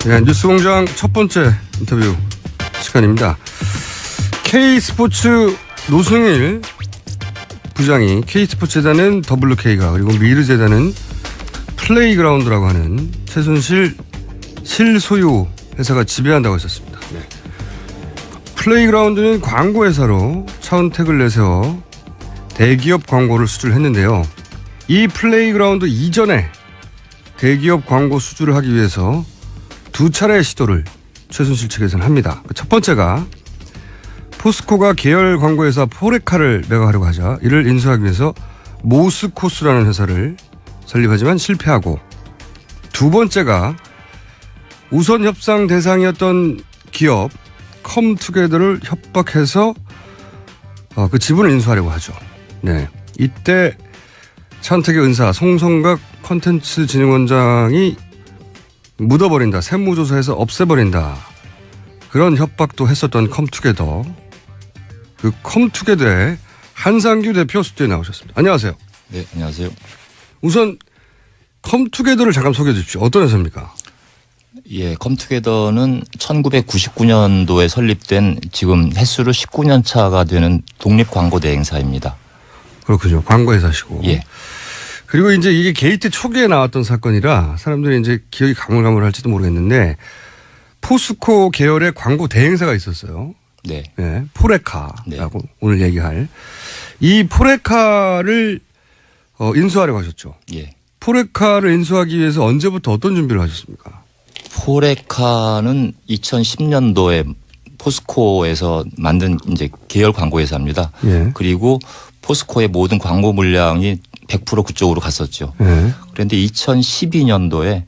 네, 뉴스공장 첫 번째 인터뷰 시간입니다. K스포츠 노승일 부장이 K스포츠재단은 WK가 그리고 미르재단은 플레이그라운드라고 하는 최순실 실소유 회사가 지배한다고 했었습니다. 네. 플레이그라운드는 광고회사로 차은택을 내세워 대기업 광고를 수주했는데요. 이 플레이그라운드 이전에 대기업 광고 수주를 하기 위해서 두 차례의 시도를 최순실 측에서는 합니다. 첫 번째가 포스코가 계열 광고회사 포레카를 매각하려고 하자 이를 인수하기 위해서 모스코스라는 회사를 설립하지만 실패하고, 두 번째가 우선 협상 대상이었던 기업 컴투게더를 협박해서 그 지분을 인수하려고 하죠. 네, 이때 차은택의 은사 송성각 컨텐츠진흥원장이 묻어버린다, 세무조사에서 없애버린다, 그런 협박도 했었던 컴투게더, 그 컴투게더의 한상규 대표 스튜디오에 나오셨습니다. 안녕하세요. 네, 안녕하세요. 우선 컴투게더를 잠깐 소개해 주십시오. 어떤 회사입니까? 예, 컴투게더는 1999년도에 설립된 지금 횟수로 19년 차가 되는 독립광고 대행사입니다. 그렇군요. 광고회사시고. 예. 그리고 이제 이게 게이트 초기에 나왔던 사건이라 사람들이 이제 기억이 가물가물할지도 모르겠는데 포스코 계열의 광고 대행사가 있었어요. 네. 네. 포레카라고 네. 오늘 얘기할. 이 포레카를 인수하려고 하셨죠. 예. 포레카를 인수하기 위해서 언제부터 어떤 준비를 하셨습니까? 포레카는 2010년도에 포스코에서 만든 이제 계열 광고회사입니다. 예. 그리고 포스코의 모든 광고 물량이 100% 그쪽으로 갔었죠. 예. 그런데 2012년도에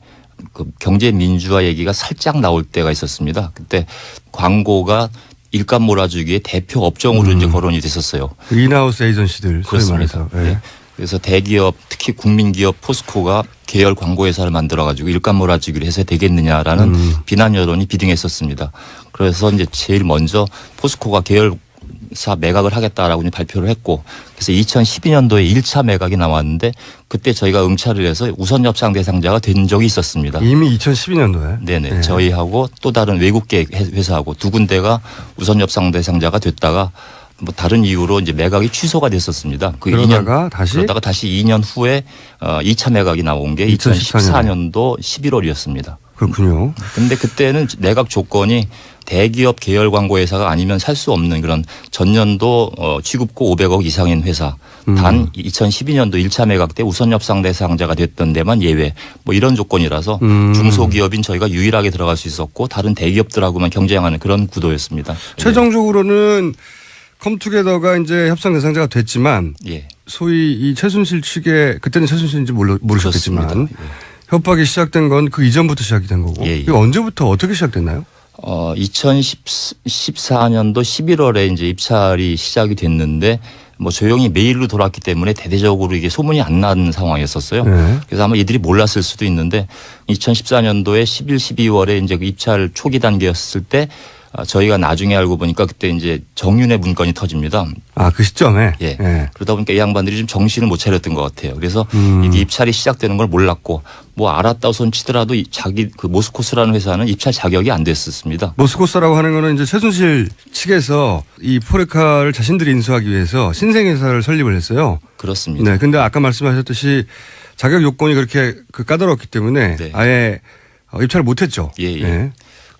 그 경제 민주화 얘기가 살짝 나올 때가 있었습니다. 그때 광고가 일감 몰아주기에 대표 업종으로 이제 거론이 됐었어요. 인하우스 에이전시들. 그렇습니다. 예. 네. 그래서 대기업, 특히 국민기업 포스코가 계열 광고회사를 만들어가지고 일감 몰아주기를 해서 되겠느냐라는 비난 여론이 비등했었습니다. 그래서 이제 제일 먼저 포스코가 계열사 매각을 하겠다라고 발표를 했고, 그래서 2012년도에 1차 매각이 나왔는데 그때 저희가 응찰을 해서 우선 협상 대상자가 된 적이 있었습니다. 이미 2012년도에? 네네. 네. 저희하고 또 다른 외국계 회사하고 두 군데가 우선 협상 대상자가 됐다가 뭐 다른 이유로 이제 매각이 취소가 됐었습니다. 그러다가 다시 2년 후에 2차 매각이 나온 게 2014년도 11월이었습니다. 그렇군요. 근데 그때는 매각 조건이 대기업 계열 광고 회사가 아니면 살 수 없는 그런 전년도 취급고 500억 이상인 회사. 단 2012년도 1차 매각 때 우선 협상 대상자가 됐던 데만 예외. 뭐 이런 조건이라서 중소기업인 저희가 유일하게 들어갈 수 있었고 다른 대기업들하고만 경쟁하는 그런 구도였습니다. 최종적으로는 컴투게더가 이제 협상 대상자가 됐지만, 예. 소위 이 최순실 측에, 그때는 최순실인지 모르셨겠지만 그렇습니다. 협박이 시작된 건 그 이전부터 시작이 된 거고. 예, 예. 이게 언제부터 어떻게 시작됐나요? 2014년도 11월에 이제 입찰이 시작이 됐는데 뭐 조용히 메일로 돌았기 때문에 대대적으로 이게 소문이 안 나는 상황이었었어요. 네. 그래서 아마 이들이 몰랐을 수도 있는데 2014년도에 11, 12월에 이제 그 입찰 초기 단계였을 때 저희가 나중에 알고 보니까 그때 이제 정윤회 문건이 터집니다. 아, 그 시점에? 예. 예. 그러다 보니까 이 양반들이 좀 정신을 못 차렸던 것 같아요. 그래서 이게 입찰이 시작되는 걸 몰랐고 뭐 알았다고 손치더라도 자기 그 모스코스라는 회사는 입찰 자격이 안 됐었습니다. 모스코스라고 하는 거는 이제 최순실 측에서 이 포레카를 자신들이 인수하기 위해서 신생회사를 설립을 했어요. 그렇습니다. 네. 근데 아까 말씀하셨듯이 자격 요건이 그렇게 까다롭기 때문에 네. 아예 입찰을 못 했죠. 예, 예. 네.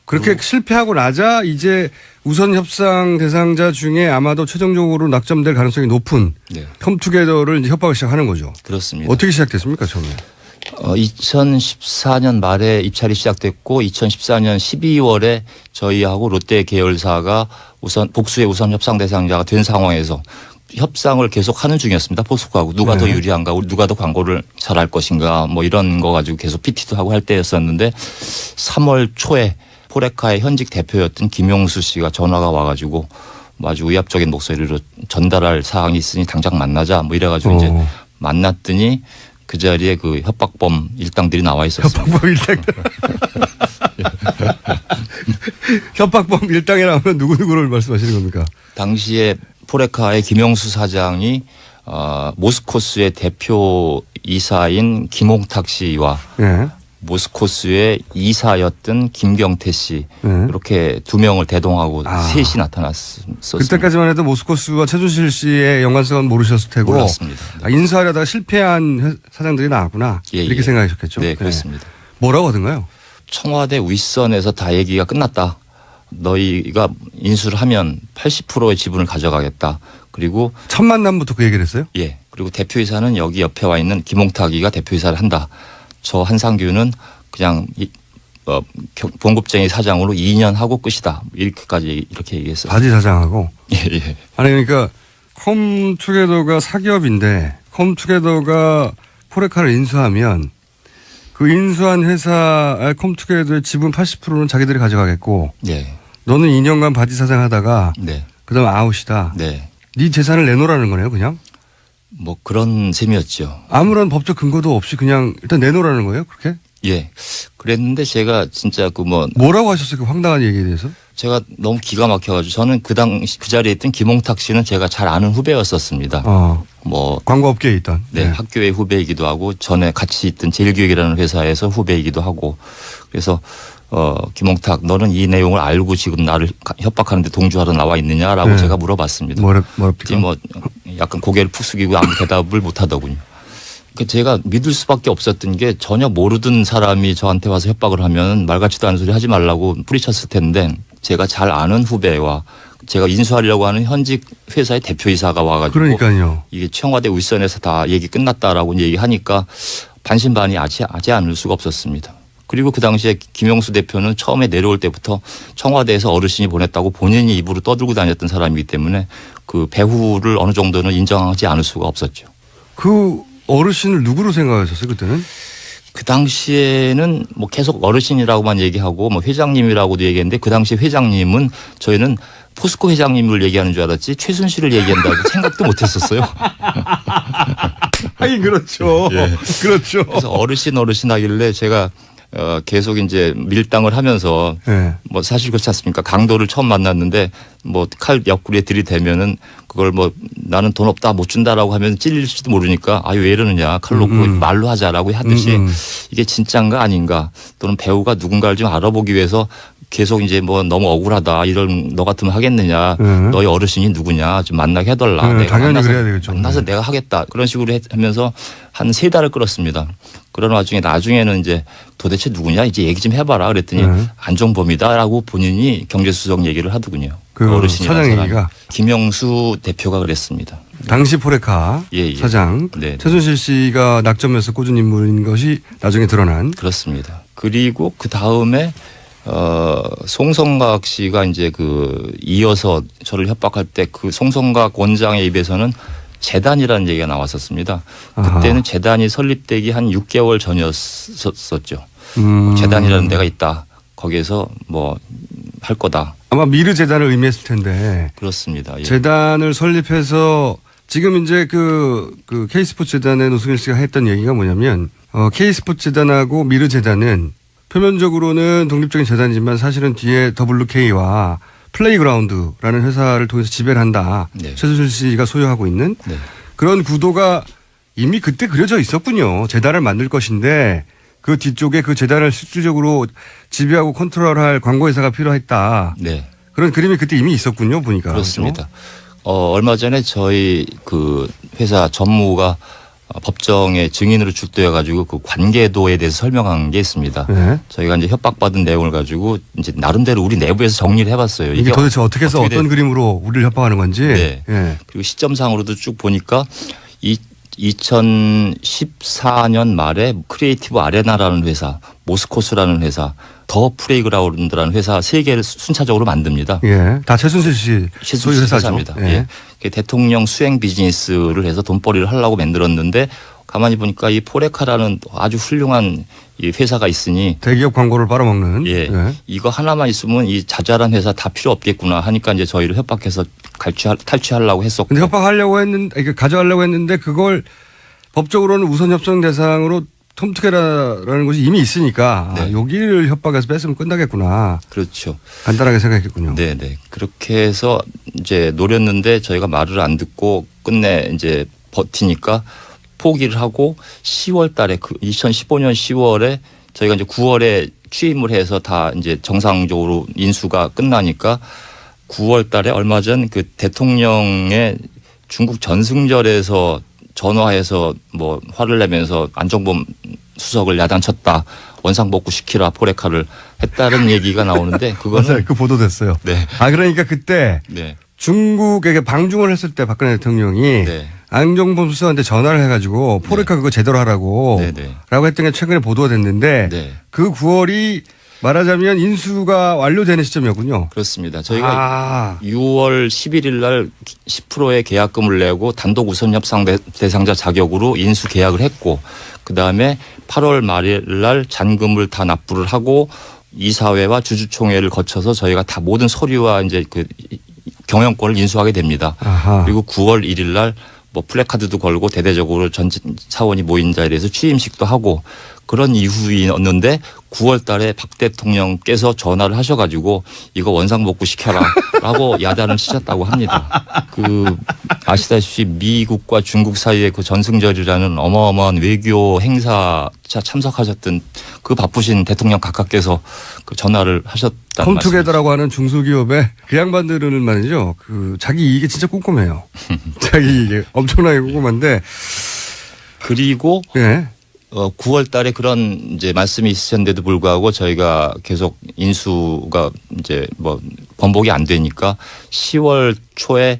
그렇게 실패하고 나자 이제 우선 협상 대상자 중에 아마도 최종적으로 낙점될 가능성이 높은 네. 컴투게더를 이제 협박을 시작하는 거죠. 그렇습니다. 어떻게 시작됐습니까, 처음에? 2014년 말에 입찰이 시작됐고 2014년 12월에 저희하고 롯데 계열사가 우선 복수의 우선 협상 대상자가 된 상황에서 협상을 계속하는 중이었습니다. 포스코하고 누가 더 유리한가, 누가 더 광고를 잘할 것인가, 뭐 이런 거 가지고 계속 PT도 하고 할 때였었는데 3월 초에 포레카의 현직 대표였던 김용수 씨가 전화가 와가지고 아주 의압적인 목소리로 전달할 사항이 있으니 당장 만나자 뭐 이래가지고 이제 만났더니 그 자리에 그 협박범 일당들이 나와 있었습니다. 협박범 일당. 협박범 일당에 나오면 누구누구를 말씀하시는 겁니까? 당시에 포레카의 김용수 사장이 모스코스의 대표 이사인 김홍탁 씨와 예. 모스코스의 이사였던 김경태 씨 네. 이렇게 두 명을 대동하고 셋이 나타났었습니다. 그때까지만 해도 모스코스와 최순실 씨의 연관성은 모르셨을 테고 몰랐습니다. 네. 인수하려다가 실패한 사장들이 나왔구나 예, 이렇게 예. 생각하셨겠죠. 네, 그렇습니다. 뭐라고 하던가요? 청와대 윗선에서 다 얘기가 끝났다. 너희가 인수를 하면 80%의 지분을 가져가겠다. 그리고 첫 만남부터 그 얘기를 했어요? 예. 그리고 대표이사는 여기 옆에 와 있는 김홍탁이가 대표이사를 한다. 저 한상규는 그냥 봉급쟁이 사장으로 2년 하고 끝이다. 이렇게 얘기했어요. 바지 사장하고. 예, 예. 아니 그러니까 컴투게더가 사기업인데 컴투게더가 포레카를 인수하면 그 인수한 회사 컴투게더의 지분 80%는 자기들이 가져가겠고 예. 너는 2년간 바지 사장 하다가 네. 그다음 아웃이다. 네. 네 재산을 내놓으라는 거네요, 그냥. 뭐 그런 셈이었죠. 아무런 법적 근거도 없이 그냥 일단 내놓으라는 거예요, 그렇게? 예. 그랬는데 제가 진짜 뭐라고 하셨어요, 그 황당한 얘기에 대해서? 제가 너무 기가 막혀가지고 저는 그 당시 그 자리에 있던 김홍탁 씨는 제가 잘 아는 후배였었습니다. 뭐 광고업계에 있던. 네, 학교의 후배이기도 하고 전에 같이 있던 제일교육이라는 회사에서 후배이기도 하고 그래서 김홍탁 너는 이 내용을 알고 지금 나를 협박하는데 동조하러 나와 있느냐라고 네. 제가 물어봤습니다. 뭐랍니까? 뭐 약간 고개를 푹 숙이고 아무 대답을 못 하더군요. 그 제가 믿을 수밖에 없었던 게 전혀 모르던 사람이 저한테 와서 협박을 하면 말 같지도 않은 소리 하지 말라고 뿌리쳤을 텐데 제가 잘 아는 후배와 제가 인수하려고 하는 현직 회사의 대표이사가 와가지고 그러니까요. 이게 청와대 윗선에서 다 얘기 끝났다라고 얘기하니까 반신반의하지 않을 수가 없었습니다. 그리고 그 당시에 김영수 대표는 처음에 내려올 때부터 청와대에서 어르신이 보냈다고 본인이 입으로 떠들고 다녔던 사람이기 때문에 그 배후를 어느 정도는 인정하지 않을 수가 없었죠. 그 어르신을 누구로 생각하셨어요, 그때는? 그 당시에는 뭐 계속 어르신이라고만 얘기하고 뭐 회장님이라고도 얘기했는데 그 당시 회장님은 저희는 포스코 회장님을 얘기하는 줄 알았지 최순실을 얘기한다고 생각도 못 했었어요. 하긴 그렇죠. 예. 그렇죠. 그래서 어르신 하길래 제가 계속 이제 밀당을 하면서 네. 뭐 사실 그렇지 않습니까? 강도를 처음 만났는데 뭐 칼 옆구리에 들이대면은 그걸 뭐 나는 돈 없다 못 준다라고 하면 찔릴지도 모르니까 아유 왜 이러느냐 칼 놓고 말로 하자라고 하듯이 이게 진짜인가 아닌가 또는 배우가 누군가를 좀 알아보기 위해서 계속 이제 뭐 너무 억울하다 이런 너 같으면 하겠느냐 너희 어르신이 누구냐 좀 만나게 해달라 내가 당연히 그래야 되겠죠. 만나서 내가 하겠다 그런 식으로 하면서 한 3달을 끌었습니다. 그런 와중에 나중에는 이제 도대체 누구냐 이제 얘기 좀 해봐라 그랬더니 안종범이다라고 본인이 경제수석 얘기를 하더군요. 그 어르신이라는 사장 사람이. 얘기가. 김영수 대표가 그랬습니다. 당시 포레카 예. 사장 네. 최순실 씨가 낙점에서 꽂은 인물인 것이 나중에 드러난. 그렇습니다. 그리고 그 다음에 송성각 씨가 이제 이어서 저를 협박할 때 그 송성각 원장의 입에서는 재단이라는 얘기가 나왔었습니다. 그때는 재단이 설립되기 한 6개월 전이었었죠. 재단이라는 데가 있다. 거기에서 뭐 할 거다. 아마 미르 재단을 의미했을 텐데. 그렇습니다. 예. 재단을 설립해서 지금 이제 그 K스포츠 재단의 노승일 씨가 했던 얘기가 뭐냐면 K스포츠 재단하고 미르 재단은 표면적으로는 독립적인 재단이지만 사실은 뒤에 WK와 플레이그라운드라는 회사를 통해서 지배를 한다. 네. 최순실 씨가 소유하고 있는 네. 그런 구도가 이미 그때 그려져 있었군요. 재단을 만들 것인데 그 뒤쪽에 그 재단을 실질적으로 지배하고 컨트롤할 광고회사가 필요했다. 네. 그런 그림이 그때 이미 있었군요. 보니까. 그렇습니다. 얼마 전에 저희 그 회사 전무가 법정에 증인으로 출두해 가지고 그 관계도에 대해서 설명한 게 있습니다. 네. 저희가 이제 협박받은 내용을 가지고 이제 나름대로 우리 내부에서 정리를 해봤어요. 이게 도대체 어떻게 해서 어떤 그림으로 우리를 협박하는 건지. 네. 네. 그리고 시점상으로도 쭉 보니까 2014년 말에 크리에이티브 아레나라는 회사, 모스코스라는 회사, 더 플레이그라운드라는 회사 3개를 순차적으로 만듭니다. 예. 다 최순실 씨 소유 회사죠. 회사입니다. 예. 예. 대통령 수행 비즈니스를 해서 돈벌이를 하려고 만들었는데 가만히 보니까 이 포레카라는 아주 훌륭한 이 회사가 있으니 대기업 광고를 빨아먹는. 예. 예. 이거 하나만 있으면 이 자잘한 회사 다 필요 없겠구나 하니까 이제 저희를 협박해서 탈취하려고 했었고. 근데 협박하려고 했는데, 가져가려고 했는데 그걸 법적으로는 우선 협상 대상으로 톰투게라라는 것이 이미 있으니까 네. 여기를 협박해서 뺐으면 끝나겠구나. 그렇죠. 간단하게 생각했군요. 네네. 그렇게 해서 이제 노렸는데 저희가 말을 안 듣고 끝내 이제 버티니까 포기를 하고 10월 달에 2015년 10월에 저희가 이제 9월에 취임을 해서 다 이제 정상적으로 인수가 끝나니까 9월 달에 얼마 전 그 대통령의 중국 전승절에서 전화해서 뭐 화를 내면서 안종범 수석을 야단쳤다. 원상복구 시키라 포레카를 했다는 얘기가 나오는데 그거는 맞아요. 그 보도됐어요. 네. 그러니까 그때 네. 중국에게 방중을 했을 때 박근혜 대통령이 네. 안종범 수석한테 전화를 해가지고 포레카 그거 제대로 하라고 네. 라고 했던 게 최근에 보도가 됐는데 네. 그 9월이 말하자면 인수가 완료되는 시점이었군요. 그렇습니다. 저희가 6월 11일 날 10%의 계약금을 내고 단독 우선 협상 대상자 자격으로 인수 계약을 했고 그다음에 8월 말일 날 잔금을 다 납부를 하고 이사회와 주주총회를 거쳐서 저희가 다 모든 서류와 이제 그 경영권을 인수하게 됩니다. 아하. 그리고 9월 1일 날 뭐 플래카드도 걸고 대대적으로 전 사원이 모인 자리에서 취임식도 하고 그런 이후였는데 9월 달에 박 대통령께서 전화를 하셔가지고 이거 원상복구 시켜라라고 야단을 치셨다고 합니다. 그 아시다시피 미국과 중국 사이의 그 전승절이라는 어마어마한 외교 행사 참석하셨던 그 바쁘신 대통령 각하께서 그 전화를 하셨다는 말씀. 컴투게더라고 하는 중소기업의 그 양반들은 말이죠. 그 자기 이익이 진짜 꼼꼼해요. 자기 이익이 엄청나게 꼼꼼한데. 그리고 예. 9월 달에 그런 이제 말씀이 있으셨는데도 불구하고 저희가 계속 인수가 이제 뭐 번복이 안 되니까 10월 초에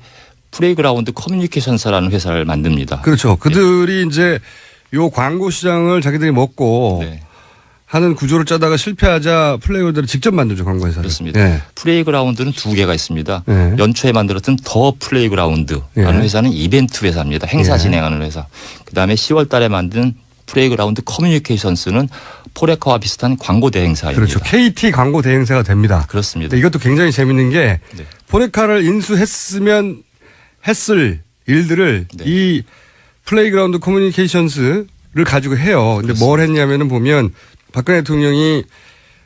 플레이그라운드 커뮤니케이션사라는 회사를 만듭니다. 그렇죠. 그들이 이제 요 광고 시장을 자기들이 먹고 네. 하는 구조를 짜다가 실패하자 플레이그라운드를 직접 만들죠. 광고회사를. 그렇습니다. 예. 플레이그라운드는 두 개가 있습니다. 네. 연초에 만들었던 더 플레이그라운드라는 네. 회사는 이벤트 회사입니다. 행사 네. 진행하는 회사. 그다음에 10월 달에 만든 플레이그라운드 커뮤니케이션스는 포레카와 비슷한 광고 대행사입니다. 그렇죠. KT 광고 대행사가 됩니다. 그렇습니다. 근데 이것도 굉장히 재밌는 게 네. 포레카를 인수했으면 했을 일들을 네. 이 플레이그라운드 커뮤니케이션스를 가지고 해요. 근데 뭘 했냐면은 보면 박근혜 대통령이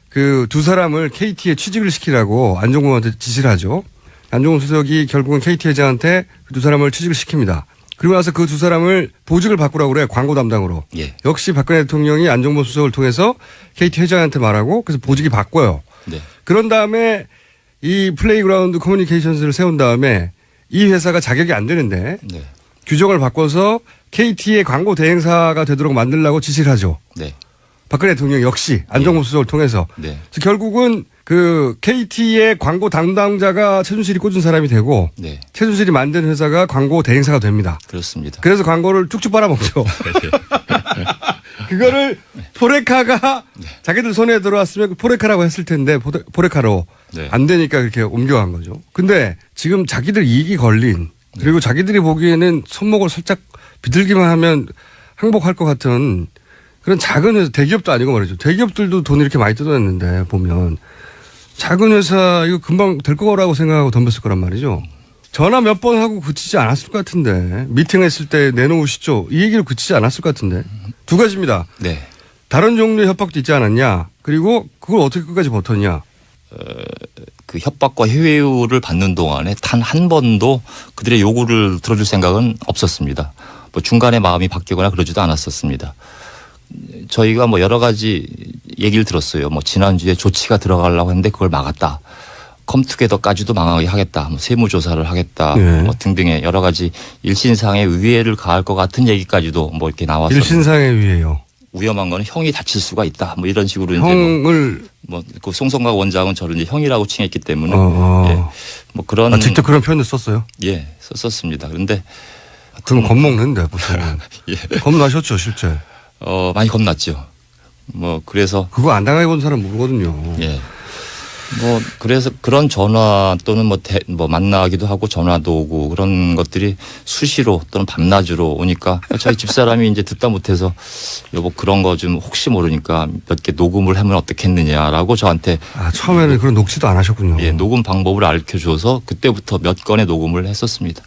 그 두 사람을 KT에 취직을 시키라고 안종범한테 지시를 하죠. 안종범 수석이 결국은 KT 회장한테 그 두 사람을 취직을 시킵니다. 그리고 나서 그 두 사람을 보직을 바꾸라고 그래. 광고 담당으로. 예. 역시 박근혜 대통령이 안종범 수석을 통해서 KT 회장한테 말하고 그래서 보직이 바꿔요. 네. 그런 다음에 이 플레이그라운드 커뮤니케이션스를 세운 다음에 이 회사가 자격이 안 되는데 네. 규정을 바꿔서 KT의 광고 대행사가 되도록 만들라고 지시를 하죠. 네. 박근혜 대통령 역시 안종범 수석을 통해서. 네. 그래서 결국은 그 KT의 광고 담당자가 최순실이 꽂은 사람이 되고 네. 최순실이 만든 회사가 광고 대행사가 됩니다. 그렇습니다. 그래서 광고를 쭉쭉 빨아먹죠. 그거를 포레카가 자기들 손에 들어왔으면 포레카라고 했을 텐데 포레카로 네. 안 되니까 그렇게 옮겨간 거죠. 근데 지금 자기들 이익이 걸린 그리고 자기들이 보기에는 손목을 살짝 비틀기만 하면 항복할 것 같은 그런 작은 회사, 대기업도 아니고 말이죠. 대기업들도 돈 이렇게 많이 뜯어냈는데 보면 작은 회사 이거 금방 될 거라고 생각하고 덤볐을 거란 말이죠. 전화 몇 번 하고 그치지 않았을 것 같은데 미팅했을 때 내놓으시죠. 이 얘기로 그치지 않았을 것 같은데 두 가지입니다. 네. 다른 종류의 협박도 있지 않았냐. 그리고 그걸 어떻게 끝까지 버텼냐. 그 협박과 회유를 받는 동안에 단 한 번도 그들의 요구를 들어줄 생각은 없었습니다. 뭐 중간에 마음이 바뀌거나 그러지도 않았었습니다. 저희가 뭐 여러 가지 얘기를 들었어요. 뭐 지난주에 조치가 들어가려고 했는데 그걸 막았다. 컴투게더까지도 망하게 하겠다. 뭐 세무조사를 하겠다. 네. 뭐 등등의 여러 가지 일신상의 위해를 가할 것 같은 얘기까지도 뭐 이렇게 나왔어요. 일신상의 위해요. 위험한 거는 형이 다칠 수가 있다. 뭐 이런 식으로 이제 형을 뭐그 송성각 원장은 저를 이제 형이라고 칭했기 때문에 어. 예. 뭐 그런 직접 그런 표현을 썼어요. 예 썼었습니다. 그런데 그럼 겁먹는데 보통. 예. 겁나셨죠 실제. 많이 겁났죠. 뭐 그래서 그거 안 당해 본 사람 모르거든요. 예. 뭐 그래서 그런 전화 또는 뭐 만나기도 하고 전화도 오고 그런 것들이 수시로 또는 밤낮으로 오니까 저희 집사람이 이제 듣다 못해서 여보 그런 거 좀 혹시 모르니까 몇 개 녹음을 하면 어떻겠느냐라고 저한테 처음에는 그런 녹취도 안 하셨군요. 예, 녹음 방법을 알려줘서 그때부터 몇 건의 녹음을 했었습니다.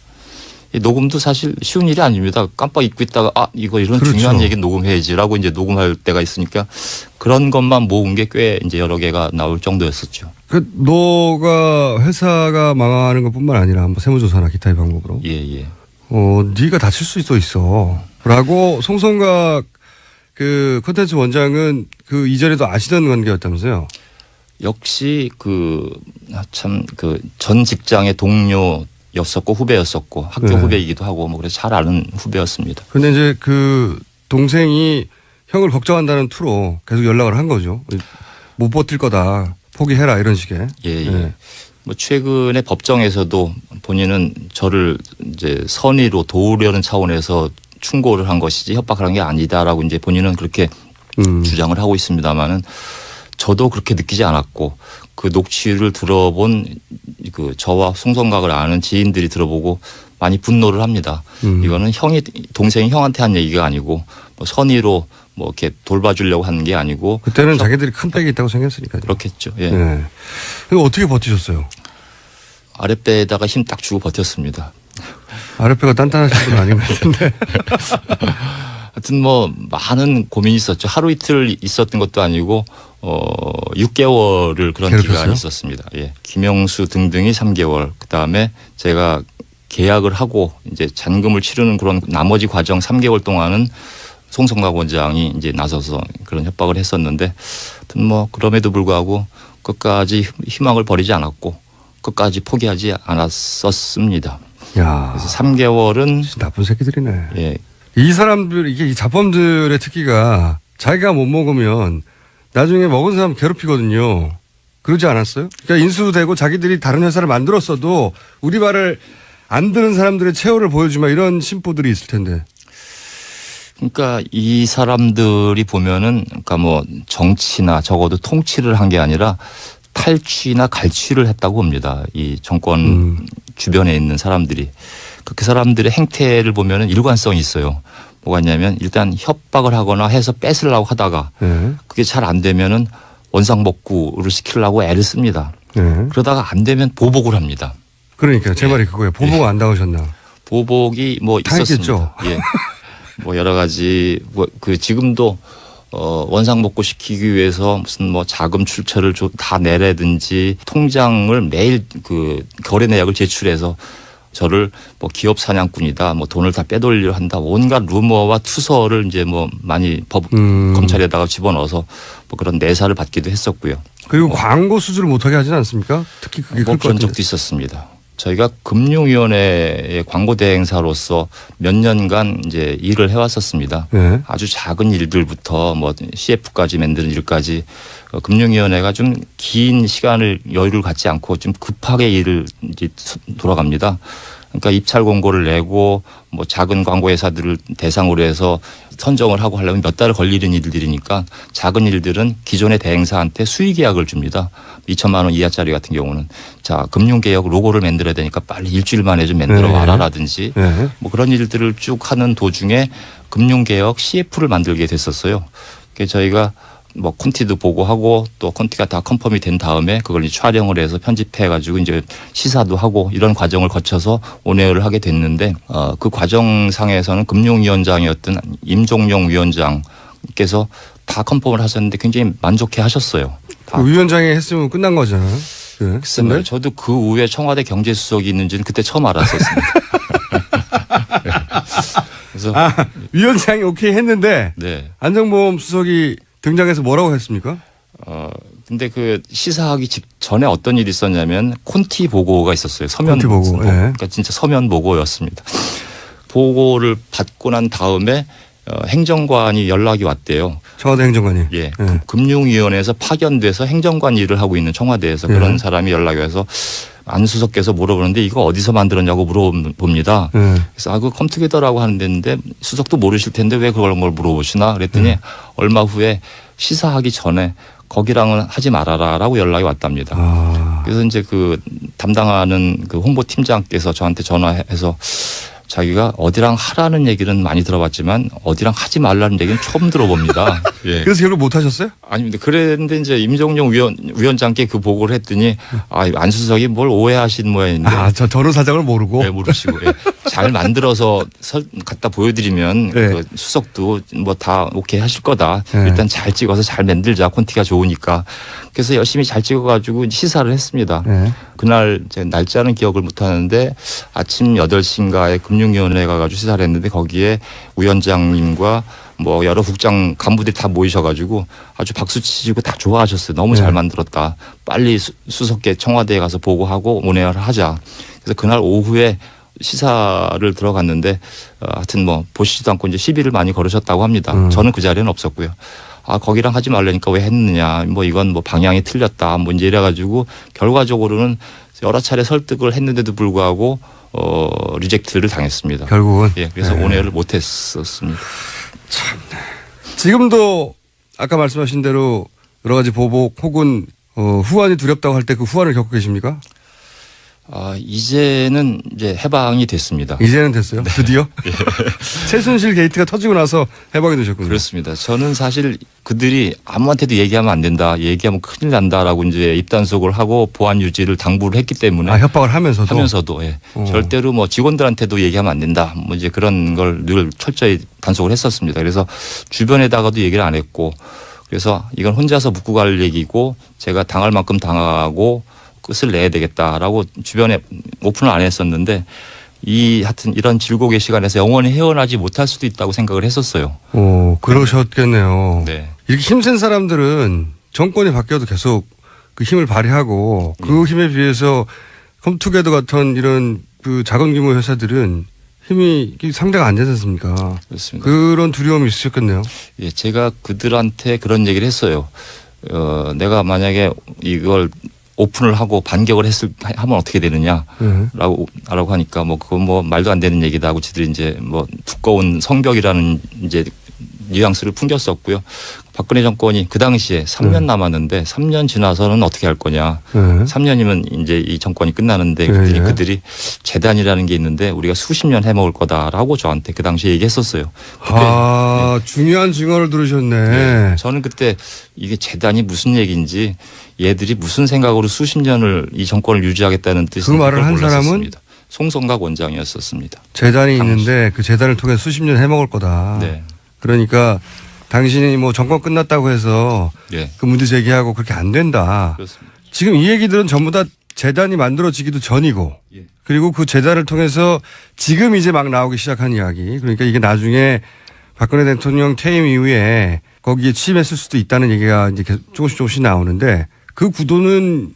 이 녹음도 사실 쉬운 일이 아닙니다. 깜빡 잊고 있다가 이거 이런 그렇죠. 중요한 얘기 녹음해야지라고 이제 녹음할 때가 있으니까 그런 것만 모은 게 꽤 이제 여러 개가 나올 정도였었죠. 너가 회사가 망하는 것뿐만 아니라 뭐 세무조사나 기타의 방법으로. 예. 네가 다칠 수 있어. 라고 송성각 그 콘텐츠 원장은 그 이전에도 아시던 관계였다면서요? 역시 참 전 직장의 동료였었고 후배였었고 학교 네. 후배이기도 하고 뭐 그래서 잘 아는 후배였습니다. 근데 이제 그 동생이 형을 걱정한다는 투로 계속 연락을 한 거죠. 못 버틸 거다. 포기해라 이런 식의. 예. 네. 뭐 최근에 법정에서도 본인은 저를 이제 선의로 도우려는 차원에서 충고를 한 것이지 협박을 한 게 아니다라고 이제 본인은 그렇게 주장을 하고 있습니다만은 저도 그렇게 느끼지 않았고 그 녹취를 들어본 그 저와 송성각을 아는 지인들이 들어보고 많이 분노를 합니다. 이거는 동생이 형한테 한 얘기가 아니고 뭐 선의로 뭐 이렇게 돌봐주려고 하는 게 아니고 그때는 자기들이 큰 빽이 있다고 생각했으니까요. 그렇겠죠. 예. 네. 그럼 어떻게 버티셨어요? 아랫배에다가 힘 딱 주고 버텼습니다. 아랫배가 단단하신 분 아닌 것 같은데. 하여튼 뭐 많은 고민이 있었죠. 하루 이틀 있었던 것도 아니고 6개월을 그런 괴롭혔어요? 기간이 있었습니다. 예. 김영수 등등이 3개월. 그다음에 제가 계약을 하고 이제 잔금을 치르는 그런 나머지 과정 3개월 동안은 송성각 원장이 이제 나서서 그런 협박을 했었는데 하여튼 뭐 그럼에도 불구하고 끝까지 희망을 버리지 않았고 끝까지 포기하지 않았었습니다. 야. 그래서 3개월은 나쁜 새끼들이네. 예. 이 사람들, 이게 이 자범들의 특기가 자기가 못 먹으면 나중에 먹은 사람 괴롭히거든요. 그러지 않았어요? 그러니까 인수되고 자기들이 다른 회사를 만들었어도 우리 말을 안 듣는 사람들의 체호를 보여주마 이런 심보들이 있을 텐데. 그러니까 이 사람들이 보면은 그러니까 뭐 정치나 적어도 통치를 한 게 아니라 탈취나 갈취를 했다고 봅니다. 이 정권 주변에 있는 사람들이. 그 사람들의 행태를 보면은 일관성이 있어요. 뭐가 있냐면 일단 협박을 하거나 해서 뺏으려고 하다가 네. 그게 잘 안 되면은 원상복구를 시키려고 애를 씁니다. 네. 그러다가 안 되면 보복을 합니다. 그러니까 제 말이 그거예요. 보복 안 당하셨나. 보복이 뭐 당했겠죠. 있었습니다. 예. 뭐 여러 가지 그 지금도 원상복구 시키기 위해서 무슨 뭐 자금 출처를 다 내라든지 통장을 매일 그 거래 내역을 제출해서 저를 뭐 기업 사냥꾼이다, 뭐 돈을 다 빼돌리려 한다, 온갖 루머와 투서를 이제 뭐 많이 검찰에다가 집어넣어서 뭐 그런 내사를 받기도 했었고요. 그리고 광고 수주를 못하게 하진 않습니까? 특히 그게 뭐 클 것 그런 같은데. 적도 있었습니다. 저희가 금융위원회의 광고 대행사로서 몇 년간 이제 일을 해왔었습니다. 네. 아주 작은 일들부터 뭐 CF까지 만드는 일까지 금융위원회가 좀 긴 시간을 여유를 갖지 않고 좀 급하게 일을 이제 돌아갑니다. 그러니까 입찰 공고를 내고 뭐 작은 광고 회사들을 대상으로 해서 선정을 하고 하려면 몇 달을 걸리는 일들이니까 작은 일들은 기존의 대행사한테 수의 계약을 줍니다. 2천만 원 이하짜리 같은 경우는 자 금융개혁 로고를 만들어야 되니까 빨리 일주일 만에 좀 만들어 네. 와라라든지 네. 뭐 그런 일들을 쭉 하는 도중에 금융개혁 CF를 만들게 됐었어요. 그래서 저희가 뭐 콘티도 보고하고 또 콘티가 다 컨펌이 된 다음에 그걸 이제 촬영을 해서 편집해 가지고 이제 시사도 하고 이런 과정을 거쳐서 온에어를 하게 됐는데 그 과정상에서는 금융위원장이었던 임종용 위원장께서 다 컨펌을 하셨는데 굉장히 만족해 하셨어요. 그 위원장이 했으면 끝난 거잖아요. 네. 글쎄요. 저도 그 후에 청와대 경제수석이 있는지는 그때 처음 알았었습니다. 그래서 위원장이 오케이 했는데 네. 안정보험 수석이 등장해서 뭐라고 했습니까? 근데 그 시사하기 직전에 어떤 일이 있었냐면 콘티 보고가 있었어요. 서면 콘티 보고. 네. 그러니까 진짜 서면 보고였습니다. 보고를 받고 난 다음에 행정관이 연락이 왔대요. 청와대 행정관이. 예. 네. 금융위원회에서 파견돼서 행정관 일을 하고 있는 청와대에서 네. 그런 사람이 연락이 와서 안 수석께서 물어보는데 이거 어디서 만들었냐고 물어봅니다. 네. 그래서 그 컴투게더라고 하는데 수석도 모르실 텐데 왜 그런 걸 물어보시나 그랬더니 얼마 후에 시사하기 전에 거기랑은 하지 말아라라고 연락이 왔답니다. 그래서 이제 그 담당하는 그 홍보팀장께서 저한테 전화해서 자기가 어디랑 하라는 얘기는 많이 들어봤지만 어디랑 하지 말라는 얘기는 처음 들어봅니다. 예. 그래서 결국 못 하셨어요? 아닙니다. 그랬는데 이제 임종용 위원장께 그 보고를 했더니 안수석이 뭘 오해하신 모양인데. 저런 사정을 모르고. 네, 모르시고. 예. 잘 만들어서 갖다 보여드리면 네. 그 수석도 뭐 다 오케이 하실 거다. 네. 일단 잘 찍어서 잘 만들자. 콘티가 좋으니까. 그래서 열심히 잘 찍어가지고 시사를 했습니다. 네. 그날 제가 날짜는 기억을 못하는데 아침 8시인가에 금융위원회 가가지고 시사를 했는데 거기에 위원장님과 뭐 여러 국장 간부들이 다 모이셔가지고 아주 박수 치시고 다 좋아하셨어요. 너무 잘 만들었다. 빨리 수석계 청와대에 가서 보고하고 온에어를 하자. 그래서 그날 오후에 시사를 들어갔는데 하여튼 뭐 보시지도 않고 이제 시비를 많이 걸으셨다고 합니다. 저는 그 자리에는 없었고요. 아, 거기랑 하지 말라니까 왜 했느냐. 뭐 이건 뭐 방향이 틀렸다. 뭐 이제 이래가지고 결과적으로는 여러 차례 설득을 했는데도 불구하고 리젝트를 당했습니다. 결국은. 예, 그래서 온에어를 못 했었습니다. 참. 지금도 아까 말씀하신 대로 여러 가지 보복 혹은 후환이 두렵다고 할 때 그 후환을 겪고 계십니까? 아, 이제는 이제 해방이 됐습니다. 이제는 됐어요? 드디어? 최순실 게이트가 터지고 나서 해방이 되셨군요. 그렇습니다. 저는 사실 그들이 아무한테도 얘기하면 안 된다. 얘기하면 큰일 난다라고 이제 입단속을 하고 보안 유지를 당부를 했기 때문에. 아, 협박을 하면서도? 예. 절대로 뭐 직원들한테도 얘기하면 안 된다. 뭐 이제 그런 걸 늘 철저히 단속을 했었습니다. 그래서 주변에다가도 얘기를 안 했고 그래서 이건 혼자서 묵고 갈 얘기고 제가 당할 만큼 당하고 끝을 내야 되겠다라고 주변에 오픈을 안 했었는데 하여튼 이런 질곡의 시간에서 영원히 헤어나지 못할 수도 있다고 생각을 했었어요. 그러셨겠네요. 네. 이렇게 힘센 사람들은 정권이 바뀌어도 계속 그 힘을 발휘하고 그 힘에 비해서 컴투게더 같은 이런 그 작은 규모 회사들은 힘이 상대가 안 되지 않습니까? 그렇습니다. 그런 두려움이 있으셨겠네요. 예, 제가 그들한테 그런 얘기를 했어요. 내가 만약에 이걸 오픈을 하고 반격을 하면 어떻게 되느냐라고 하니까 뭐 그건 뭐 말도 안 되는 얘기다 하고 지들이 이제 뭐 두꺼운 성벽이라는 이제 뉘앙스를 풍겼었고요. 박근혜 정권이 그 당시에 3년 남았는데 3년 지나서는 어떻게 할 거냐. 3년이면 이제 이 정권이 끝나는데 그들이 재단이라는 게 있는데 우리가 수십 년 해먹을 거다라고 저한테 그 당시에 얘기했었어요. 아, 중요한 증언을 들으셨네. 네. 저는 그때 이게 재단이 무슨 얘기인지 얘들이 무슨 생각으로 수십 년을 이 정권을 유지하겠다는 뜻인지 그 말을 한 사람은 송성각 원장이었었습니다. 재단이 있는데 그 재단을 통해 수십 년 해먹을 거다. 네. 그러니까 당신이 뭐 정권 끝났다고 해서 네. 그 문제 제기하고 그렇게 안 된다. 그렇습니다. 지금 이 얘기들은 전부 다 재단이 만들어지기도 전이고 예. 그리고 그 재단을 통해서 지금 이제 막 나오기 시작한 이야기. 그러니까 이게 나중에 박근혜 대통령 퇴임 이후에 거기에 취임했을 수도 있다는 얘기가 이제 조금씩 나오는데 그 구도는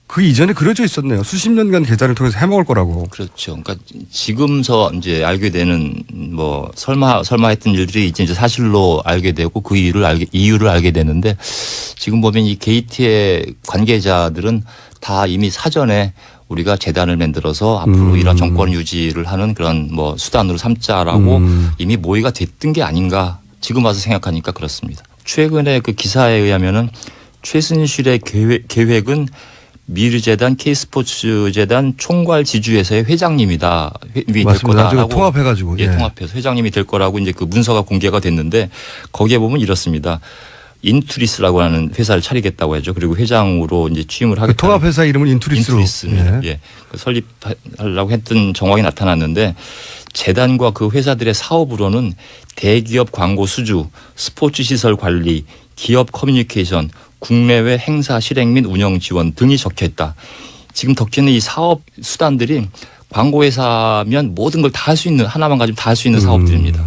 그 이전에 그려져 있었네요. 수십 년간 계좌를 통해서 해먹을 거라고. 그렇죠. 그러니까 지금서 이제 알게 되는 뭐 설마 했던 일들이 이제 사실로 알게 되고 그 이유를 알게 되는데 지금 보면 이 게이트의 관계자들은 다 이미 사전에 우리가 재단을 만들어서 앞으로 이런 정권 유지를 하는 그런 뭐 수단으로 삼자라고 이미 모의가 됐던 게 아닌가 지금 와서 생각하니까 그렇습니다. 최근에 그 기사에 의하면은 최순실의 계획은 미르재단 K스포츠재단 총괄 지주회사의 회장님이다. 될 거다라고. 통합해가지고. 예, 통합해서 회장님이 될 거라고 이제 그 문서가 공개가 됐는데 거기에 보면 이렇습니다. 인투리스라고 하는 회사를 차리겠다고 하죠. 그리고 회장으로 이제 취임을 하겠다. 그 통합회사 이름은 인투리스로. 인투리스입니다. 예. 설립하려고 했던 정황이 나타났는데 재단과 그 회사들의 사업으로는 대기업 광고 수주, 스포츠 시설 관리, 기업 커뮤니케이션, 국내외 행사 실행 및 운영 지원 등이 적혀 있다. 지금 적혀있는 이 사업 수단들이 광고회사면 모든 걸 다 할 수 있는 하나만 가지면 다 할 수 있는 사업들입니다.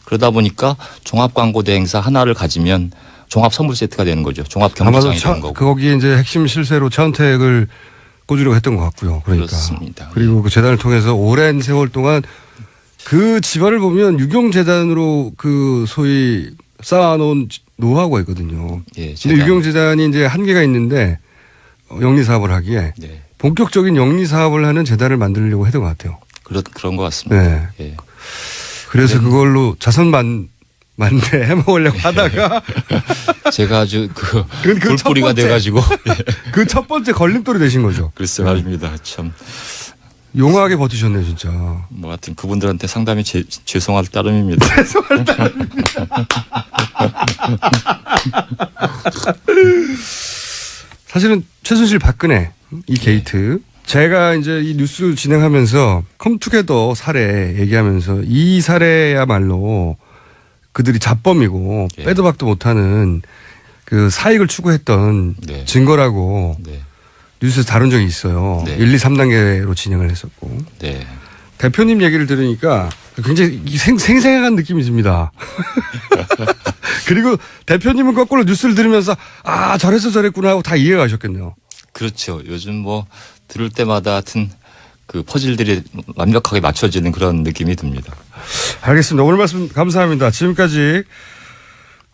그러다 보니까 종합광고대 행사 하나를 가지면 종합 선물 세트가 되는 거죠. 종합 경기장이 되는 거고. 거기에 이제 핵심 실세로 차은택을 꽂으려고 했던 것 같고요. 그러니까. 그렇습니다. 그리고 그 재단을 통해서 오랜 세월 동안 그 집안을 보면 유경재단으로 그 소위 쌓아놓은 노하우가 있거든요. 예, 근데 유경재단이 이제 한계가 있는데 영리 사업을 하기에 네. 본격적인 영리 사업을 하는 재단을 만들려고 했던 것 같아요. 그런 것 같습니다. 네. 예. 그래서 그걸로 자선만 만대 해먹으려고 하다가 제가 아주 그 그 돌뿌리가 돼가지고 그 첫 번째 걸림돌이 되신 거죠. 글쎄 말입니다. 참 용하게 버티셨네요, 진짜. 뭐 하여튼 그분들한테 상당히 죄송할 따름입니다. 죄송할 따름. 사실은 최순실 박근혜 이 게이트 제가 이제 이 뉴스 진행하면서 컴투게더 사례 얘기하면서 이 사례야말로 그들이 자범이고 예. 빼도 박도 못하는 그 사익을 추구했던 네. 증거라고 네. 뉴스에서 다룬 적이 있어요. 네. 1, 2, 3단계로 진행을 했었고. 네. 대표님 얘기를 들으니까 굉장히 생생한 느낌이 듭니다. 그리고 대표님은 거꾸로 뉴스를 들으면서 아, 저래서 저랬구나 하고 다 이해가 가셨겠네요. 그렇죠. 요즘 뭐 들을 때마다 하여튼 그 퍼즐들이 완벽하게 맞춰지는 그런 느낌이 듭니다. 알겠습니다. 오늘 말씀 감사합니다. 지금까지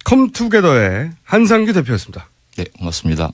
컴투게더의 한상규 대표였습니다. 네, 고맙습니다.